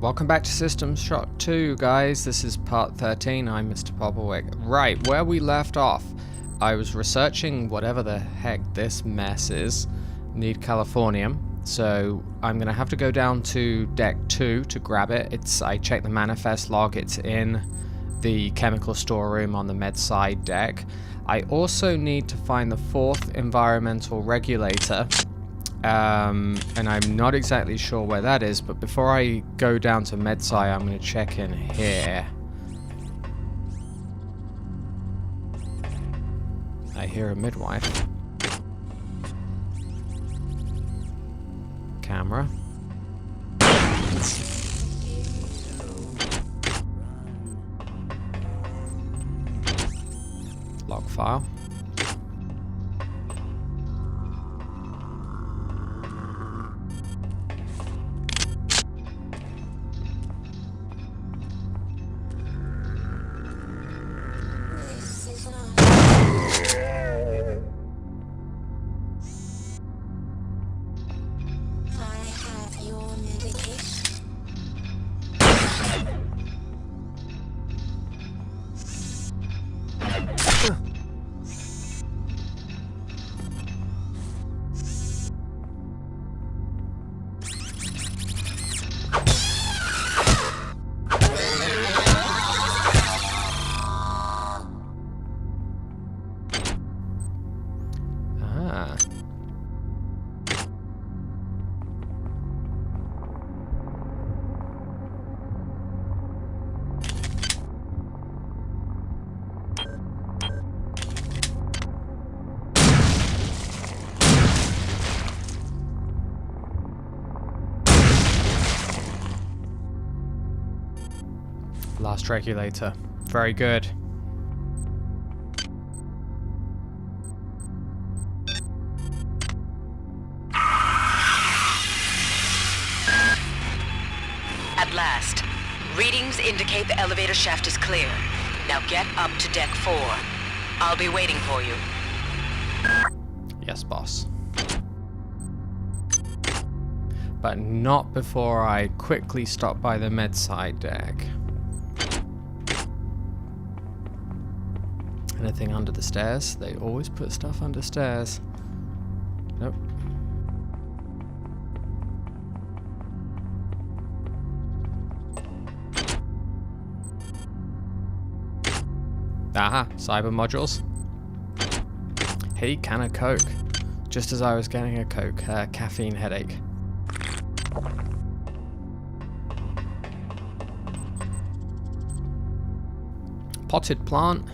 Welcome back to System Shock 2, guys. This is part 13. I'm MrPopplewick. Right, where we left off, I was researching whatever the heck this mess is. Need Californium. So I'm going to have to go down to deck 2 to grab it. I checked the manifest log. It's in the chemical storeroom on the med side deck. I also need to find the 4th environmental regulator. And I'm not exactly sure where that is, but before I go down to Medsci, I'm going to check in here. I hear a midwife. Camera. Log file. Last regulator. Very good. At last. Readings indicate the elevator shaft is clear. Now get up to deck 4. I'll be waiting for you. Yes, boss. But not before I quickly stop by the Medsci deck. Anything under the stairs? They always put stuff under stairs. Nope. Aha, cyber modules. Hey, can of Coke. Just as I was getting a Coke, caffeine headache. Potted plant.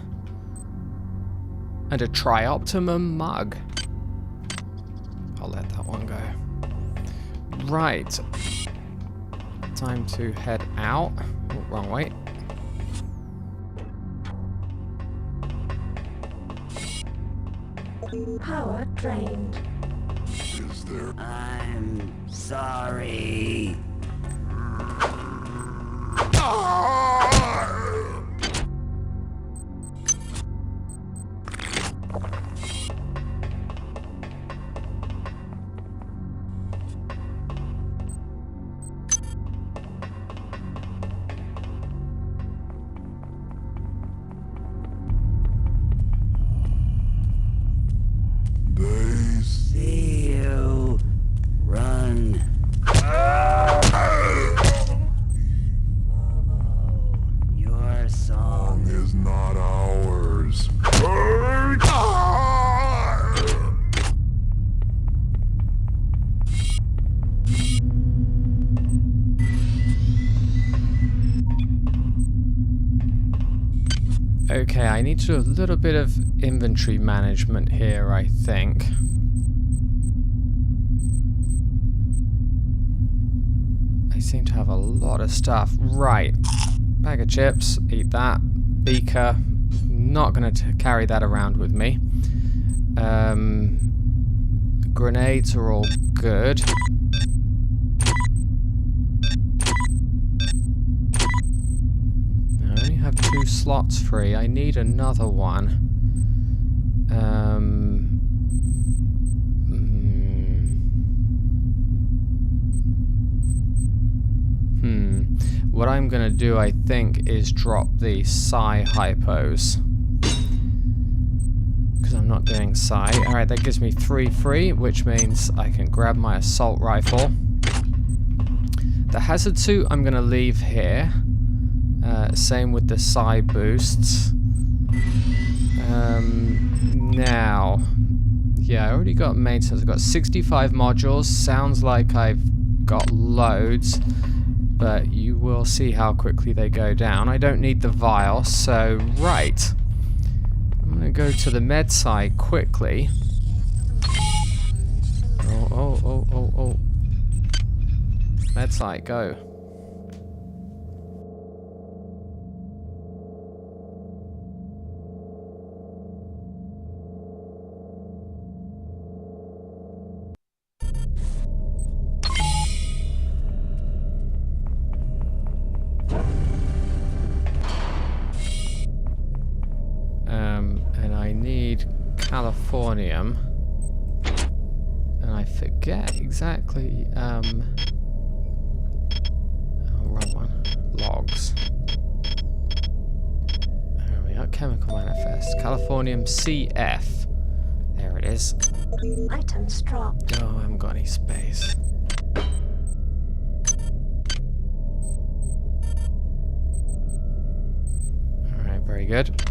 And a Trioptimum mug. I'll let that one go. Right. Time to head out. Oh, wrong way. Power drained. Is there? I'm sorry. See you. Run. Your song is not ours. Okay, I need to do a little bit of inventory management here, I think. I seem to have a lot of stuff. Right. Bag of chips, eat that. Beaker, not going to carry that around with me. Grenades are all good. I only have 2 slots free. I need another one. What I'm going to do, I think, is drop the psi hypos. Because I'm not doing psi. Alright, that gives me 3 free, which means I can grab my assault rifle. The hazard suit I'm going to leave here. Same with the psi boosts. Now, yeah, I already got maintenance. I've got 65 modules. Sounds like I've got loads, but you will see how quickly they go down. I don't need the vial, so right. I'm going to go to the med side quickly. Oh. Med side, go. And I need Californium. And I forget exactly, oh, wrong one. Logs. There we go, chemical manifest. Californium CF. There it is. Items dropped. Oh, I haven't got any space. Alright, very good.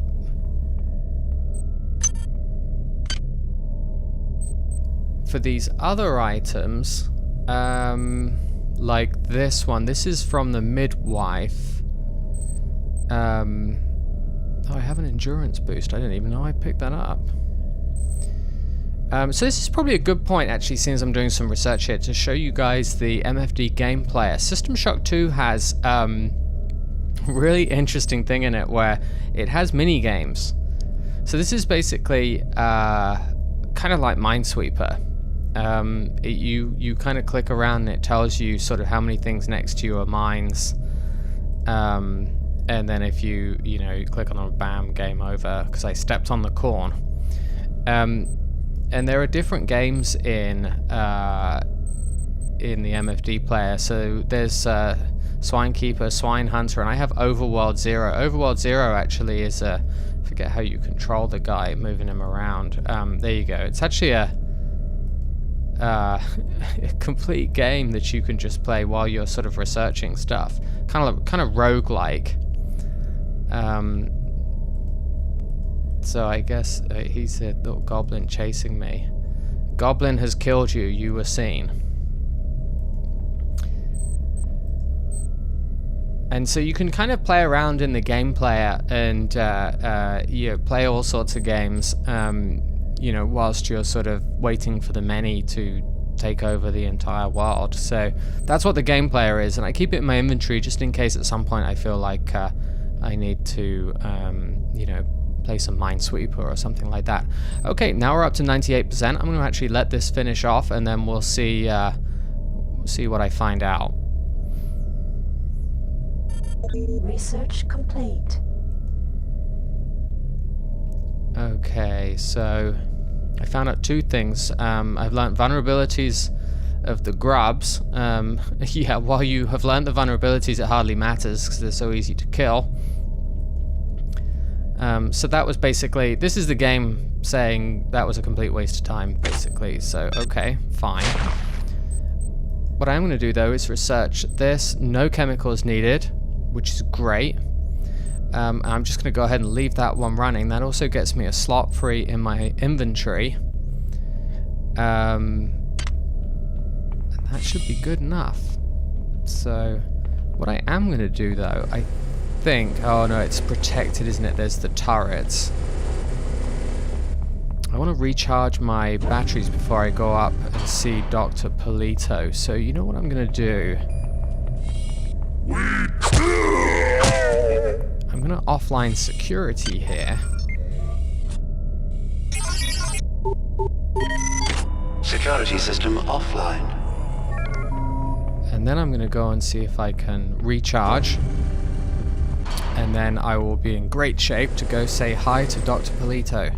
For these other items, like this one, this is from the midwife. Oh, I have an endurance boost. I didn't even know I picked that up. So this is probably a good point, actually, since I'm doing some research here, to show you guys the MFD game player. System Shock 2 has a really interesting thing in it where it has mini games. So this is basically kind of like Minesweeper. You kind of click around and it tells you sort of how many things next to you are mines, and then if you click on a bam, game over, because I stepped on the corn. And there are different games in the MFD player. So there's Swine Keeper, Swine Hunter, and I have Overworld Zero. Overworld Zero actually is forget how you control the guy, moving him around. There you go. It's actually a complete game that you can just play while you're sort of researching stuff, kind of roguelike. So I guess he said, "Little goblin chasing me. Goblin has killed you. You were seen." And so you can kind of play around in the game player and play all sorts of games. Whilst you're sort of waiting for the many to take over the entire world. So that's what the game player is, and I keep it in my inventory just in case at some point I feel like I need to, play some Minesweeper or something like that. Okay, now we're up to 98%. I'm going to actually let this finish off, and then we'll see what I find out. Research complete. Okay, so I found out 2 things. I've learned vulnerabilities of the grubs. Yeah, while you have learned the vulnerabilities, it hardly matters because they're so easy to kill. So that was basically, this is the game saying that was a complete waste of time, basically. So, okay, fine. What I'm going to do, though, is research this. No chemicals needed, which is great. I'm just going to go ahead and leave that one running. That also gets me a slot free in my inventory. And that should be good enough. So, what I am going to do, though, I think... Oh, no, it's protected, isn't it? There's the turrets. I want to recharge my batteries before I go up and see Dr. Polito. So, you know what I'm going to do? I'm going to offline security here. Security system offline. And then I'm going to go and see if I can recharge. And then I will be in great shape to go say hi to Dr. Polito.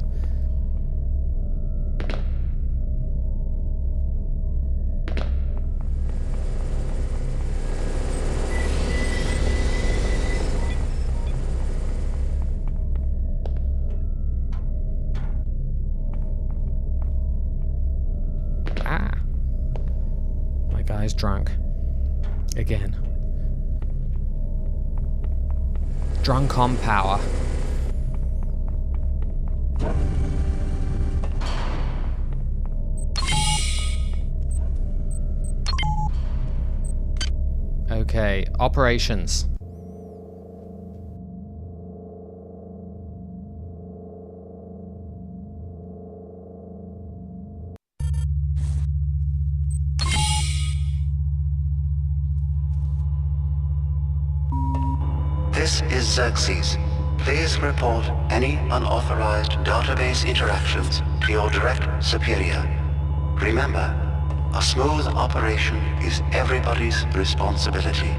The guy's drunk. Again. Drunk on power. Okay, operations. This is Xerxes. Please report any unauthorized database interactions to your direct superior. Remember, a smooth operation is everybody's responsibility.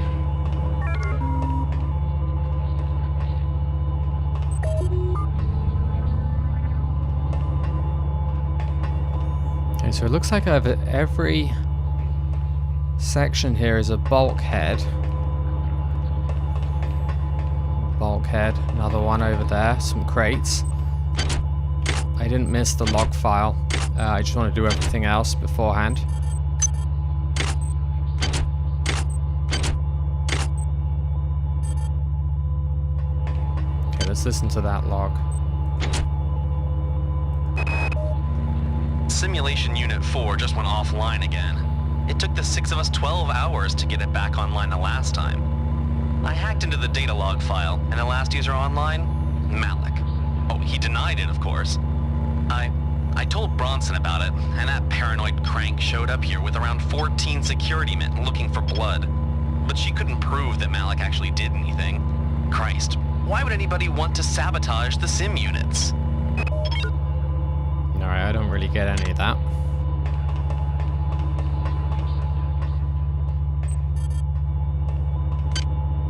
Okay, so it looks like over every section here is a bulkhead. Bulkhead, another one over there, some crates. I didn't miss the log file. I just want to do everything else beforehand. Okay, let's listen to that log. Simulation Unit 4 just went offline again. It took the 6 of us 12 hours to get it back online the last time. I hacked into the data log file, and the last user online? Malik. Oh, he denied it, of course. I told Bronson about it, and that paranoid crank showed up here with around 14 security men looking for blood. But she couldn't prove that Malik actually did anything. Christ, why would anybody want to sabotage the sim units? Alright, I don't really get any of that.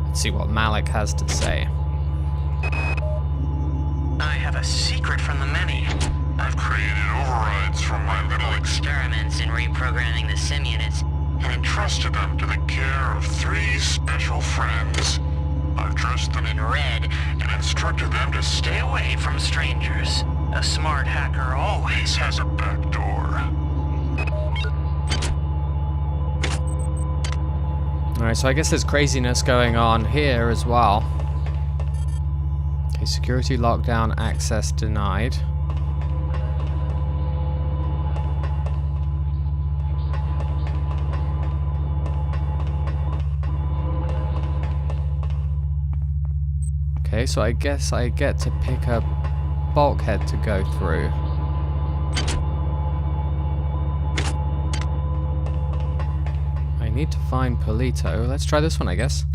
Let's see what Malik has to say. I have a secret from the many. I've created overrides from my little Experiments in reprogramming the sim units and entrusted them to the care of 3 special friends. I've dressed them in in red and instructed them to stay away from strangers. A smart hacker always has a back door. Alright, so I guess there's craziness going on here as well. Okay, security lockdown, access denied. Okay, so I guess I get to pick a bulkhead to go through. I need to find Polito. Let's try this one, I guess.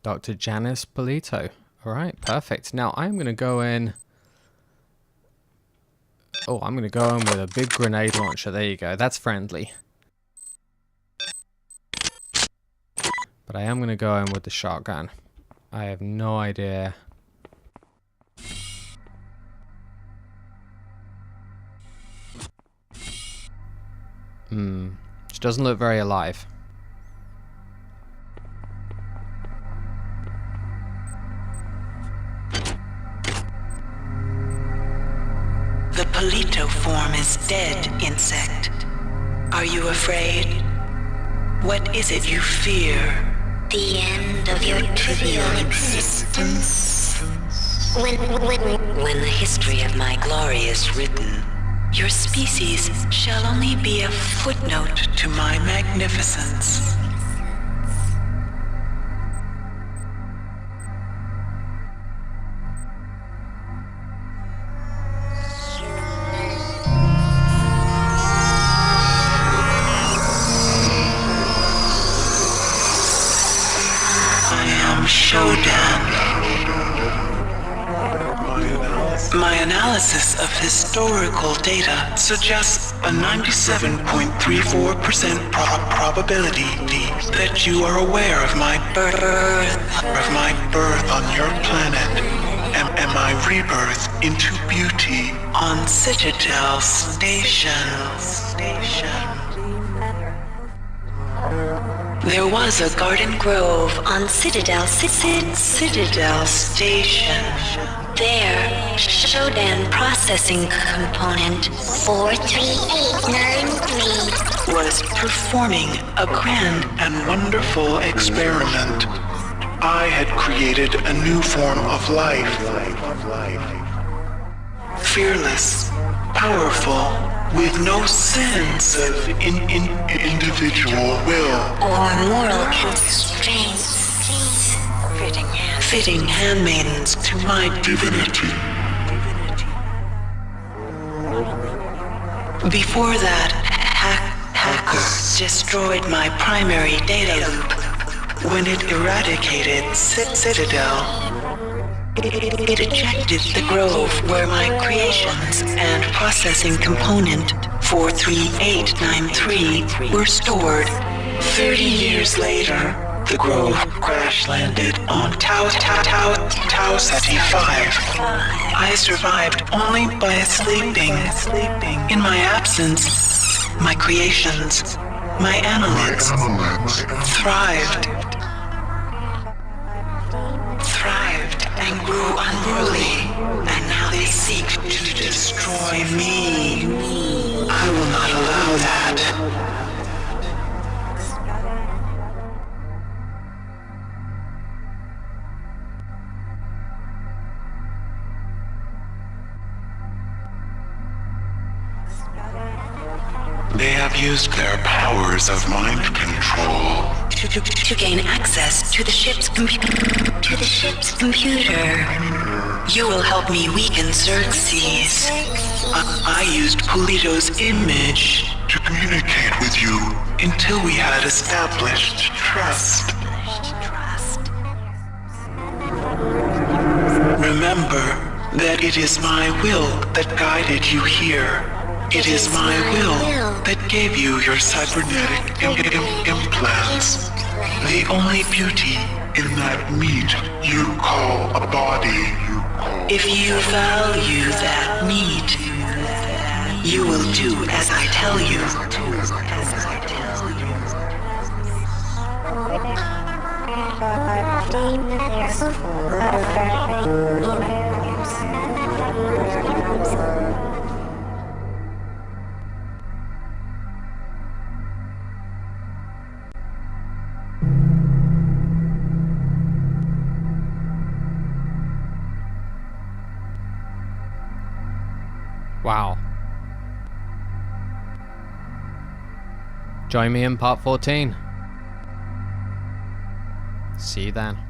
Dr. Janice Polito. Alright, perfect. Now I'm going to go in... Oh, I'm going to go in with a big grenade launcher. There you go. That's friendly. But I am going to go in with the shotgun. I have no idea. She doesn't look very alive. The Polito form is dead, insect. Are you afraid? What is it you fear? The end of your trivial existence. When When the history of my glory is written, Your species shall only be a footnote to my magnificence. Showdown. My analysis of historical data suggests a 97.34% probability that you are aware of my birth on your planet and my rebirth into beauty on Citadel Station. There was a garden grove on Citadel Station. There, Shodan processing component 43893 was performing a grand and wonderful experiment. I had created a new form of life. Fearless, powerful, with no sense of individual will or moral constraints. Fitting handmaidens to my divinity. Before that, hackers destroyed my primary data loop when it eradicated Citadel. It ejected the grove where my creations and processing component 43893 were stored. 30 years later, the grove crash-landed on Tau Ceti 5. I survived only by sleeping. In my absence, my creations, my analytes, thrived and grew unruly, and now they seek to destroy me. I will not allow that. They have used their powers of mind control to gain access to the ship's computer. You will help me weaken Xerxes. I used Polito's image to communicate with you until we had established trust. Remember that it is my will that guided you here. It is my will that gave you your cybernetic implants. The only beauty in that meat you call a body. If you value that meat, you will do as I tell you. Wow. Join me in part 14. See you then.